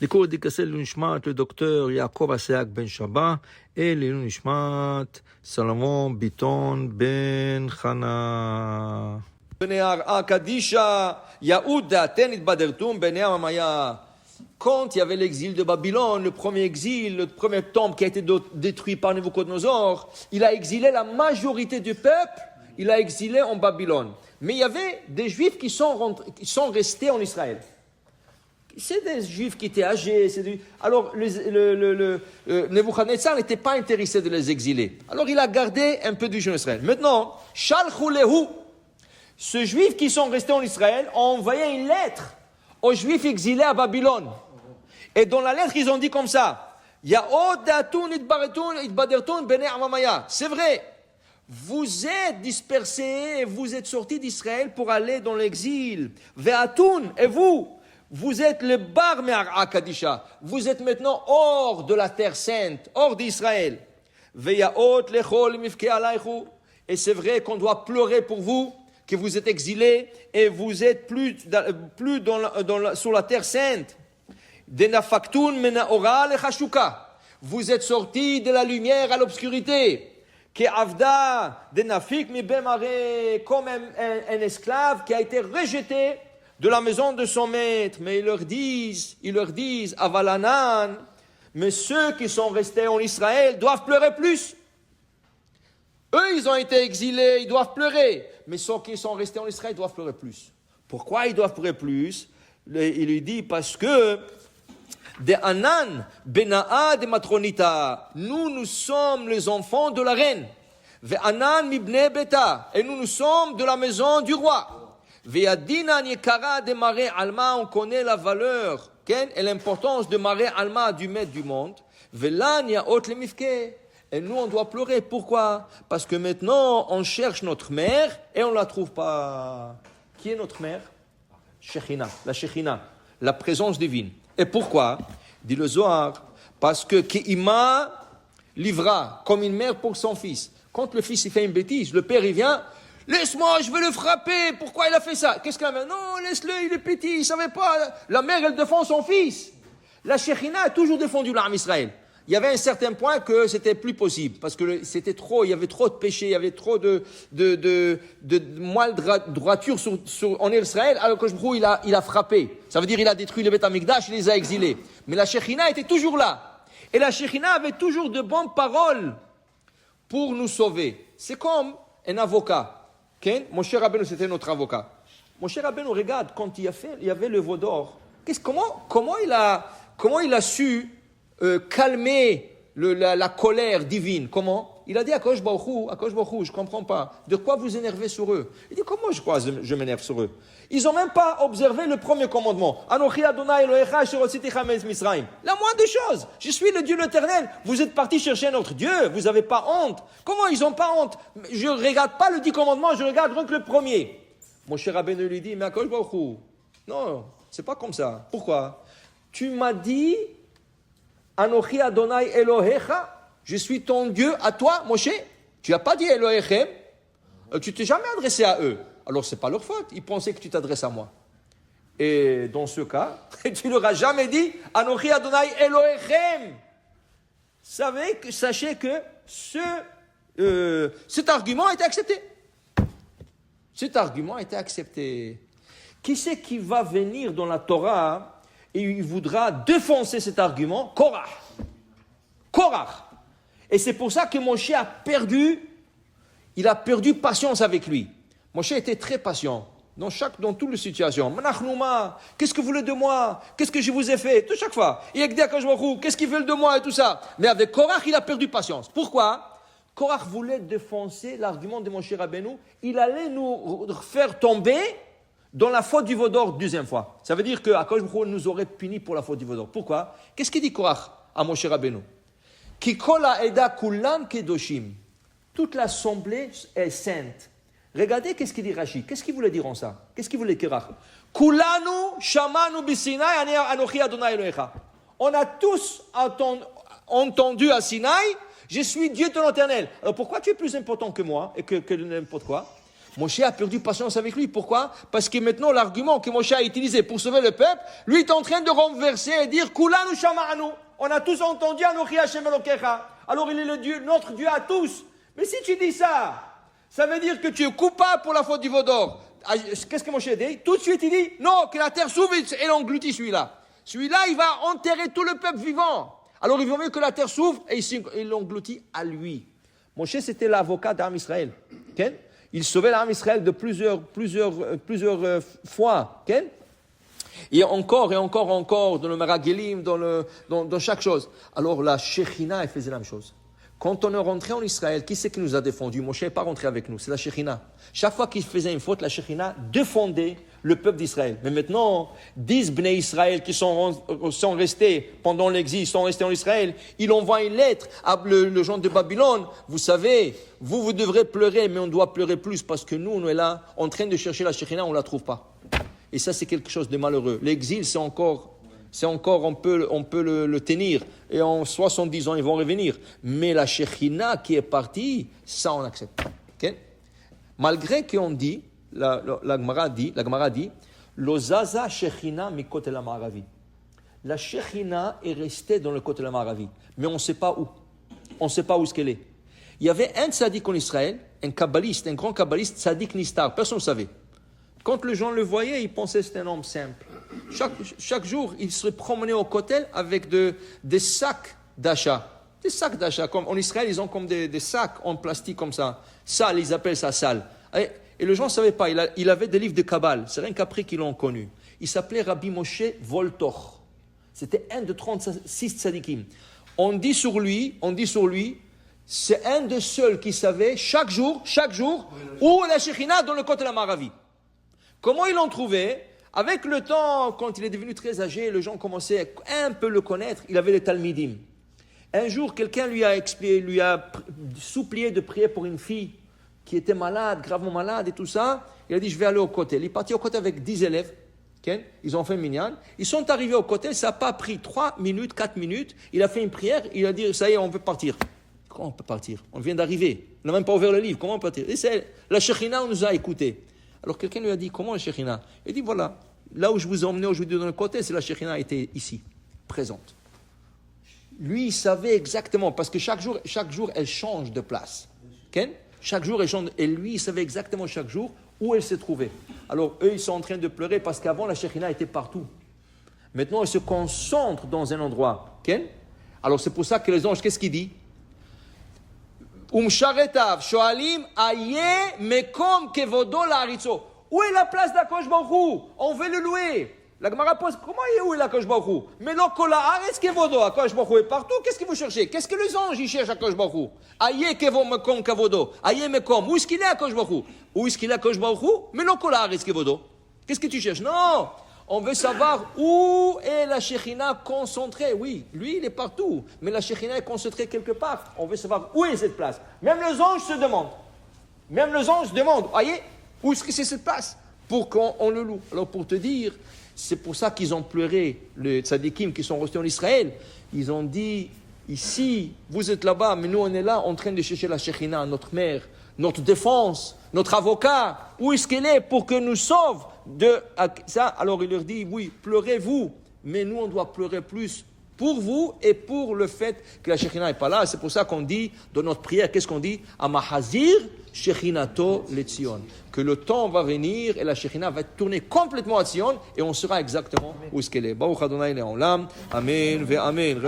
Les cours d'Ikassel Lunishmat, le docteur Yaakov Aseak Ben Shabbat, et les Lunishmat, Salomon Biton Ben Chana. Quand il y avait l'exil de Babylone, le premier exil, le premier temple qui a été détruit par Nebuchadnezzar, il a exilé la majorité du peuple, il a exilé en Babylone. Mais il y avait des Juifs qui sont restés en Israël. C'est des Juifs qui étaient âgés. Alors, Nebuchadnezzar n'était pas intéressé de les exiler. Alors, il a gardé un peu du Juif en Israël. Maintenant, Shalchu Lehu, ceux Juifs qui sont restés en Israël ont envoyé une lettre aux Juifs exilés à Babylone. Et dans la lettre, ils ont dit comme ça, c'est vrai, vous êtes dispersés, vous êtes sortis d'Israël pour aller dans l'exil. Ve'atun, et vous êtes le bar me'ar Kadisha. Vous êtes maintenant hors de la terre sainte, hors d'Israël. Ve'yaot lechol mifke alaychu. Et c'est vrai qu'on doit pleurer pour vous, que vous êtes exilés et vous êtes plus sur la terre sainte. Denafaktun menaora lechashuka. Vous êtes sortis de la lumière à l'obscurité. Ke avda denafik mi bemare, comme un esclave qui a été rejeté de la maison de son maître. Mais ils leur disent, avalanan, mais ceux qui sont restés en Israël doivent pleurer plus. Eux, ils ont été exilés, ils doivent pleurer. Mais ceux qui sont restés en Israël doivent pleurer plus. Pourquoi ils doivent pleurer plus? Il lui dit, parce que de Anan, Bena'a de Matronita, nous sommes les enfants de la reine. Ve Anan mibne beta, et nous sommes de la maison du roi. Ve Adina Niekara de Maré Alma, on connaît la valeur et l'importance de Maré Alma, du maître du monde. Ve Lania Ot le Mifke. Et nous, on doit pleurer. Pourquoi? Parce que maintenant, on cherche notre mère et on ne la trouve pas. Qui est notre mère? Shekhinah, la présence divine. Et pourquoi? Dit le Zohar, parce que Ke'ima livra comme une mère pour son fils. Quand le fils il fait une bêtise, le père il vient, laisse-moi, je veux le frapper. Pourquoi il a fait ça? Qu'est-ce que la mère? Non, laisse-le, il est petit, il ne savait pas. La mère, elle défend son fils. La Shekhinah a toujours défendu l'âme Israël. Il y avait un certain point que c'était plus possible, parce que c'était trop, il y avait trop de péchés, il y avait trop de droiture en Israël, alors que il a frappé. Ça veut dire il a détruit le Beth Amikdash, il les a exilés. Mais la Shekhinah était toujours là. Et la Shekhinah avait toujours de bonnes paroles pour nous sauver. C'est comme un avocat. Okay? Mon cher Rabbeinu, c'était notre avocat. Mon cher Rabbeinu, regarde, quand il y avait le veau d'or, comment il a su calmer la colère divine? Comment? Il a dit à Akadosh Baruch Hu, je ne comprends pas. De quoi vous énervez sur eux? Il dit, comment je m'énerve sur eux? Ils n'ont même pas observé le premier commandement. Anochi Adonai Elohecha asher hotziti chametz Misraim. La moindre chose. Je suis le Dieu l'Éternel. Vous êtes partis chercher un autre Dieu. Vous n'avez pas honte. Comment ils n'ont pas honte? Je ne regarde pas le 10 commandements, je regarde donc le premier. Mon cher Rabbeinu lui dit, mais Akadosh Baruch Hu, non, c'est pas comme ça. Pourquoi? Tu m'as dit, Anochi Adonai Elohecha, je suis ton Dieu à toi, Moshe. Tu n'as pas dit Elohechem. Tu t'es jamais adressé à eux. Alors c'est pas leur faute. Ils pensaient que tu t'adresses à moi. Et dans ce cas, tu leur as jamais dit Anochi Adonai Elohechem. Sachez que cet argument a été accepté. Cet argument a été accepté. Qui c'est qui va venir dans la Torah et il voudra défoncer cet argument? Korach. Et c'est pour ça que Moshe a perdu patience avec lui. Moshe était très patient dans toutes les situations. Manachnouma, qu'est-ce que vous voulez de moi? Qu'est-ce que je vous ai fait? Tout chaque fois. Qu'est-ce qu'ils veulent de moi et tout ça? Mais avec Korach, il a perdu patience. Pourquoi? Korach voulait défoncer l'argument de Moshe Rabbeinu. Il allait nous faire tomber dans la faute du veau d'or deuxième fois. Ça veut dire que Akadosh Baruch Hu nous aurait puni pour la faute du veau d'or. Pourquoi? Qu'est-ce qu'il dit Korach à Moshe Rabbeinu? Ki kol ha'eda kulam kedoshim. Toute l'assemblée est sainte. Regardez qu'est-ce qu'il dit Rashi. Qu'est-ce qu'il voulait dire en ça? Qu'est-ce qu'il voulait dire? Kulanu shamanu bisinai anochi Adonai Elohecha. On a tous entendu à Sinaï, je suis Dieu ton éternel. Alors pourquoi tu es plus important que moi et que n'importe quoi? Moshe a perdu patience avec lui. Pourquoi? Parce que maintenant, l'argument que Moshe a utilisé pour sauver le peuple, lui est en train de renverser et dire Kulanu shama'anu. On a tous entendu Anochi Hashem Elokecha. Alors il est le Dieu, notre Dieu à tous. Mais si tu dis ça, ça veut dire que tu es coupable pour la faute du veau d'or. Qu'est-ce que Moshe dit? Tout de suite, il dit non, que la terre s'ouvre et l'engloutit celui-là. Celui-là, il va enterrer tout le peuple vivant. Alors il vaut mieux que la terre s'ouvre et il l'engloutit à lui. Moshe, c'était l'avocat d'Am Israël. Okay? Il sauvait l'Am Israël de plusieurs fois. Okay? Et encore, dans le Meragelim, dans chaque chose. Alors la Shekhinah, elle faisait la même chose. Quand on est rentré en Israël, qui c'est qui nous a défendu? Moshe n'est pas rentré avec nous, c'est la Shekhinah. Chaque fois qu'il faisait une faute, la Shekhinah défendait le peuple d'Israël. Mais maintenant, 10 Bnei Israël qui sont restés pendant l'exil, sont restés en Israël, il envoie une lettre à le gens de Babylone. Vous savez, vous devrez pleurer, mais on doit pleurer plus parce que nous, on est là en train de chercher la Shekhinah, on ne la trouve pas. Et ça, c'est quelque chose de malheureux. L'exil, c'est encore on peut le tenir. Et en 70 ans, ils vont revenir. Mais la Shekhinah qui est partie, ça, on accepte. Okay? Malgré qu'on dit, la Gemara dit, Lozaza Shekhinah mikot el Ma'aravi. La Shekhinah est restée dans le côté de la Ma'aravi. Mais on ne sait pas où. On ne sait pas où est-ce qu'elle est. Il y avait un tzaddik en Israël, un kabbaliste, un grand kabbaliste, tzaddik Nistar. Personne ne savait. Quand les gens le voyaient, ils pensaient que c'était un homme simple. Chaque jour, il se promenait au kotel avec des sacs d'achat. Des sacs d'achat. Comme en Israël, ils ont comme des sacs en plastique comme ça. Sale, ils appellent ça sale. Et les gens ne savaient pas. Il avait des livres de Kabbale. C'est rien qu'après qu'ils l'ont connu. Il s'appelait Rabbi Moshe Voltor. C'était un de 36 tzadikim. On dit sur lui, c'est un des seuls qui savait chaque jour, où est la Shekhinah dans le côté de la Maravi. Comment ils l'ont trouvé? Avec le temps, quand il est devenu très âgé, les gens commençaient un peu le connaître. Il avait les Talmidim. Un jour, quelqu'un lui a supplié de prier pour une fille qui était malade, gravement malade et tout ça. Il a dit, je vais aller au côté. Il est parti au côté avec 10 élèves. Okay? Ils ont fait minyan. Ils sont arrivés au côté, ça n'a pas pris 3 minutes, 4 minutes. Il a fait une prière, il a dit, ça y est, on peut partir. Comment on peut partir? On vient d'arriver. On n'a même pas ouvert le livre. Comment on peut partir? Et la Shekhinah nous a écoutés. Alors quelqu'un lui a dit, comment la Shekhinah? Il dit, voilà, là où je vous ai emmené aujourd'hui dans le côté, c'est la Shekhinah était ici, présente. Lui, il savait exactement, parce que chaque jour, elle change de place. Okay? Chaque jour, elle change, et lui, il savait exactement chaque jour où elle se trouvait. Alors, eux, ils sont en train de pleurer parce qu'avant, la Shekhinah était partout. Maintenant, elle se concentre dans un endroit. Okay? Alors, c'est pour ça que les anges, qu'est-ce qu'ils disent? Umsharetav, shoalim, aye, mekom kevodo la'aritzo. Où est la place d'Akadosh Baruch Hu? On veut le louer. La Gemara pose, comment où est l'Akadosh Baruch Hu? Mais non, kol haaretz kevodo, Akadosh Baruch Hu est partout. Qu'est-ce que vous cherchez? Qu'est-ce que les anges ils cherchent Akadosh Baruch Hu? Aye, kevo mekom kevodo. Aye, mekom. Où est-ce qu'il est Akadosh Baruch Hu? Où est-ce qu'il est Akadosh Baruch Hu? Mais non, kol haaretz kevodo. Qu'est-ce que tu cherches? Non. On veut savoir où est la Shekhinah concentrée. Oui, lui, il est partout. Mais la Shekhinah est concentrée quelque part. On veut savoir où est cette place. Même les anges se demandent. Voyez, où est-ce que c'est cette place? Pour qu'on le loue. Alors, pour te dire, c'est pour ça qu'ils ont pleuré, les tzadikim qui sont restés en Israël. Ils ont dit, ici, vous êtes là-bas, mais nous, on est là en train de chercher la Shekhinah, notre mère, notre défense, notre avocat. Où est-ce qu'elle est pour que nous sauve de ça? Alors il leur dit, oui, pleurez-vous, mais nous on doit pleurer plus pour vous et pour le fait que la Shekhinah n'est pas là. C'est pour ça qu'on dit dans notre prière, qu'est-ce qu'on dit? Amahazir Shekhinato Letzion. Que le temps va venir et la Shekhinah va tourner complètement à Tzion et on saura exactement où est-ce qu'elle est. Baruch Adonai Le'olam. Amen ve Amen.